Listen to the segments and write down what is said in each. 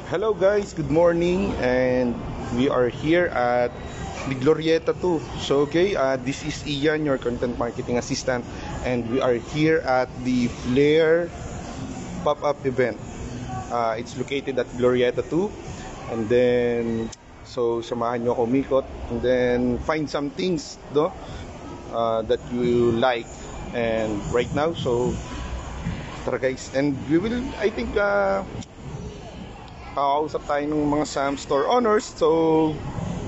Hello guys, good morning, and we are here at the Glorieta 2. So this is Ian, your content marketing assistant, and we are here at the Flair pop-up event. It's located at Glorieta 2, and then so samahan nyo ako umikot and then find some things that you like. And right now, so tara guys, and we will, I think, kakausap tayo ng mga Sam store owners. So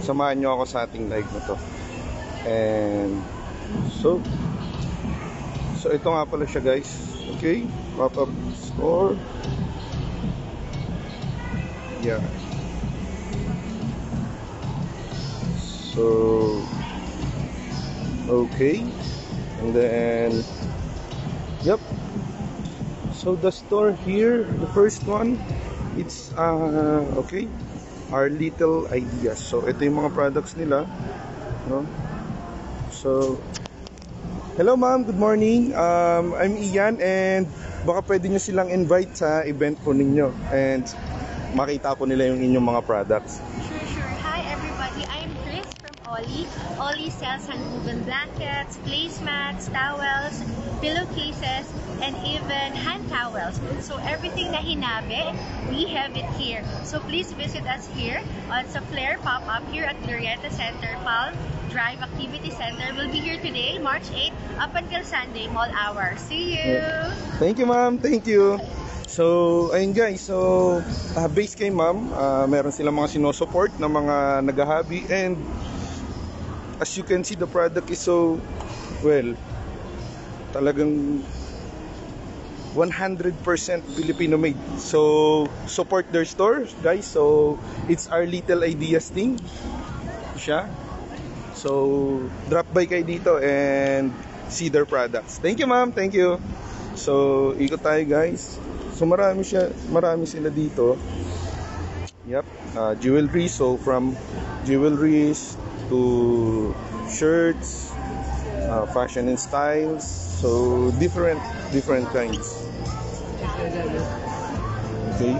samahan nyo ako sa ating live na to. And so ito nga pala siya guys. Okay, pop-up store. Yeah. So okay, and then yep. So the store here, the first one, it's okay, Our Little Ideas. So ito yung mga products nila, no? So hello ma'am, good morning. I'm Ian, and baka pwede nyo silang invite sa event po ninyo and makita po nila yung inyong mga products. Sure. Hi everybody, I'm Chris from Ollie. Ollie sells handwoven blankets, placemats, towels, pillowcases, and even hand towels. So everything na hinabi, we have it here. So please visit us here on sa Flair pop-up here at Glorieta Center, Palm Drive Activity Center. We'll be here today, March 8, up until Sunday, mall hour. See you! Thank you ma'am, thank you! So ayun guys, so based kay ma'am, meron silang mga sinusupport na mga naghahabi, and as you can see, the product is so, well, talagang 100% Filipino made. So support their store guys. So it's Our Little Ideas thing siya. So drop by kayo dito and see their products. Thank you ma'am, thank you. So ikot tayo guys. So marami sila dito. Yep, jewelry. So from jewelries to shirts, fashion and styles. So different kinds. Okay.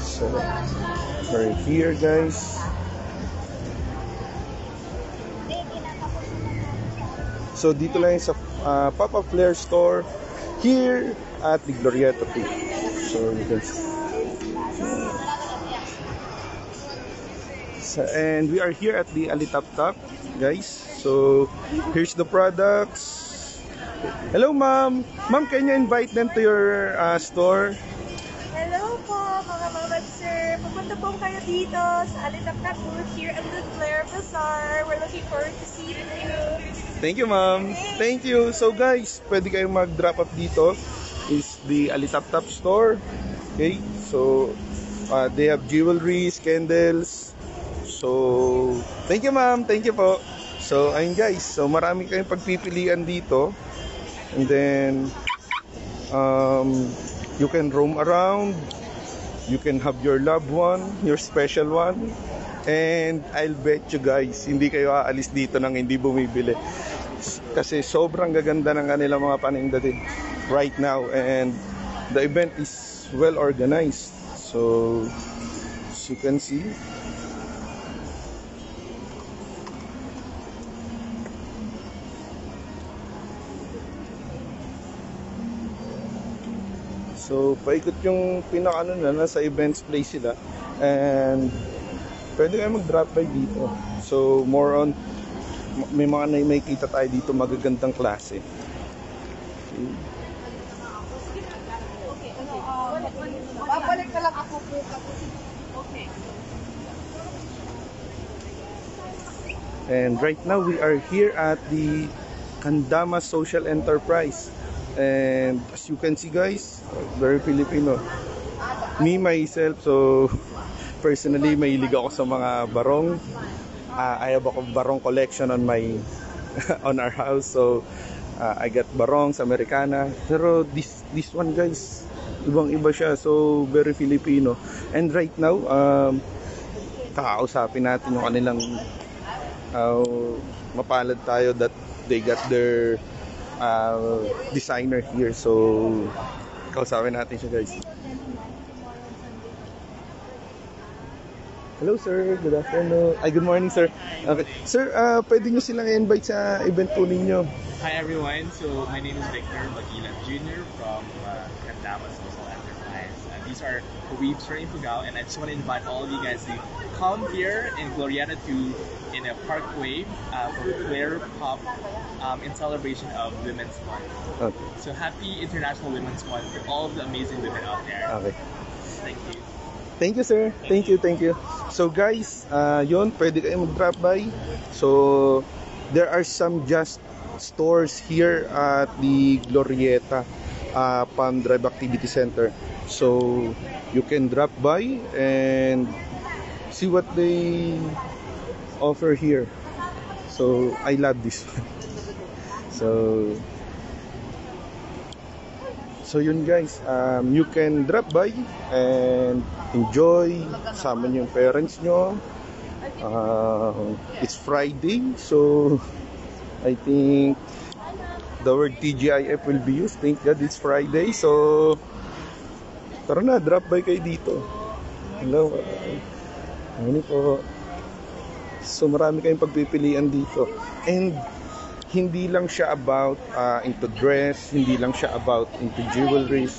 So we're here guys. So dito lang sa Pop-up Flair store here at the Glorieta 2. So you can see. So, and we are here at the Alitap-Tap guys. So here's the products. Hello ma'am. Ma'am, can you invite them to your store? Hello po mga mama at sir. Pupunta po kayo dito sa Alitap-Tap booth here at the Flair Bazaar. We're looking forward to seeing you. Thank you ma'am. Thank you. So guys, pwede kayong mag-drop up dito. Is the Alitap-Tap store. Okay. So they have jewelries, candles. So thank you ma'am. Thank you po. So ayun guys. So marami kayong pagpipilian dito. And then you can roam around. You can have your loved one, your special one. And I'll bet you guys, hindi kayo aalis dito nang hindi bumibili. Kasi sobrang gaganda ng kanilang mga paninda din right now. And the event is well organized. So as you can see, so paikot yung pinakaano na nasa events place sila, and pwede kayo mag-drop by dito. So more on, may mga may kita tayo dito magagandang klase. Babalik na lang ako po. Okay. And right now we are here at the Kandama Social Enterprise. And as you can see guys, very Filipino. Me myself, so personally mahilig ako sa mga barong. I have a barong collection on my on our house. So I got barongs, Americana. Pero this one guys, ibang-iba siya. So very Filipino. And right now, kakausapin natin yung kanilang mapalad tayo that they got their designer here. So kausapin natin siya guys. Hello sir, good afternoon. Ay, good morning sir. Okay. Sir, pwede nyo silang i-invite sa event po ninyo. Hi everyone, so my name is Victor Maguilan Jr. from Candama Social Enterprise. These are weaves from Ifugao, and I just want to invite all of you guys to come here in Glorieta 2 in a parkway for Claire Pop in celebration of Women's Month. Okay. So happy International Women's Month for all of the amazing women out there. Okay. Thank you. Thank you sir. Thank you. So guys, yun, pwede kayo mag-drop by. So, there are some just stores here at the Glorieta Palm Drive Activity Center. So, you can drop by and see what they offer here. So, I love this one. So yun guys, you can drop by and enjoy, kasama nyo yung parents nyo. It's Friday, so I think the word TGIF will be used. Thank God it's Friday, so tara na, drop by kayo dito. Hello, ano po. So marami kayong pagpipilian dito. And hindi lang siya about into dress, hindi lang siya about into jewelries,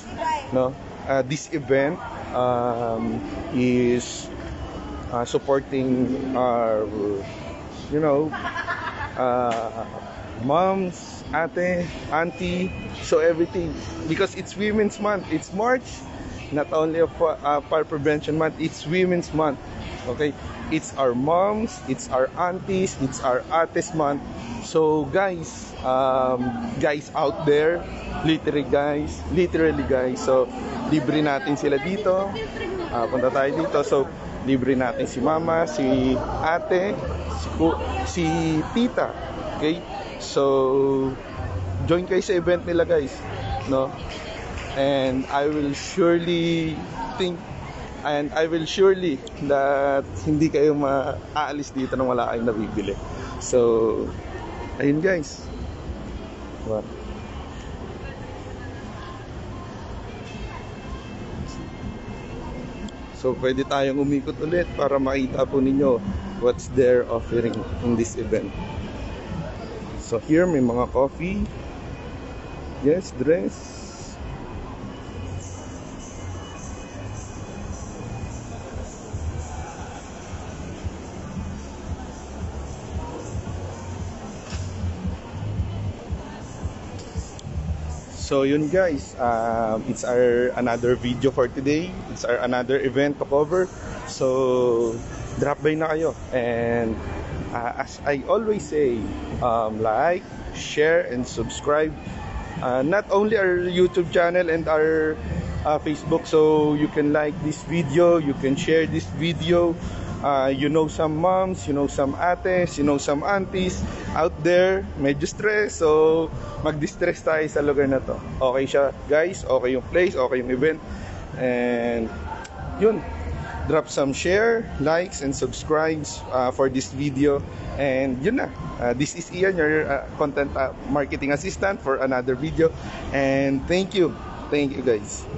no? This event is supporting our, you know, moms, ate, auntie, so everything, because it's Women's Month. It's March, not only a fire prevention month, it's Women's Month. Okay, it's our moms, it's our aunties, it's our ates month. So guys, guys out there, literally guys, so libre natin sila dito. Punta tayo dito, so libre natin si mama, si ate, si tita. Okay, so join kayo sa event nila guys, no? And I will surely that hindi kayo maaalis dito nang wala kayong nabibili. So, ayun guys. Wow. So, pwede tayong umikot ulit para makita po ninyo what's their offering in this event. So, here may mga coffee. Yes, dress. So yun guys, it's our another video for today. It's our another event to cover. So drop by na kayo. And as I always say, like, share, and subscribe. Not only our YouTube channel and our Facebook. So you can like this video, you can share this video. You know some moms, you know some ates, you know some aunties out there, medyo stress, so mag-distress tayo sa lugar na to. Okay siya guys, okay yung place, okay yung event, and yun, drop some share, likes, and subscribes for this video. And yun na, this is Ian, your content marketing assistant for another video, and thank you guys.